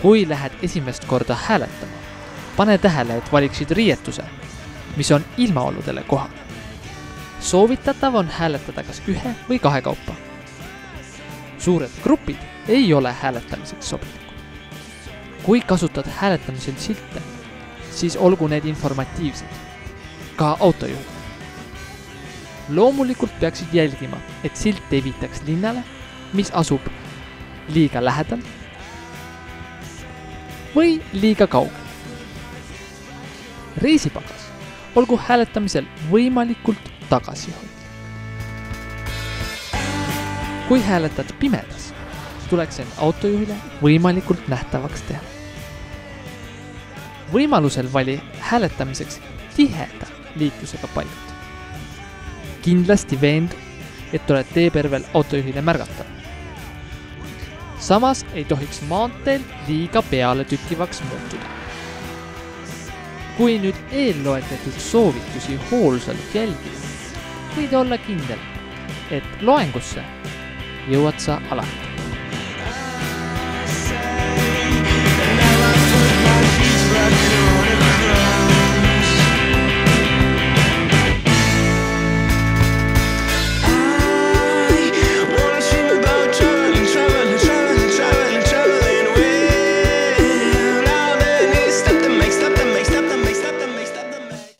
Kui lähed esimest korda hääletama, pane tähele, et valiksid riietuse, mis on ilmaoludele kohal. Soovitatav on hääletada kas 1 või 2 kaupa. Suured grupid ei ole hääletamiseks sobilikud. Kui kasutad hääletamisel silte, siis olgu need informatiivsed, ka autojuhid. Loomulikult peaksid jälgima, et silt ei viitaks linnale, mis asub liiga lähedal või liiga kaugel. Reisipagas olgu hääletamisel võimalikult tagasihoidlik. Kui hääletad pimedas, tuleks end autojuhile võimalikult nähtavaks teha. Võimalusel vali hääletamiseks tiheda liiklusega paigad. Kindlasti veendu, et oled teepervel autojuhile märgatav. Samas ei tohiks maanteel liiga peale tükkivaks muutuda. Kui nüüd eelloetletud soovitusi hoolsalt jälgida, võid olla kindel, et loengusse jõuad sa alati.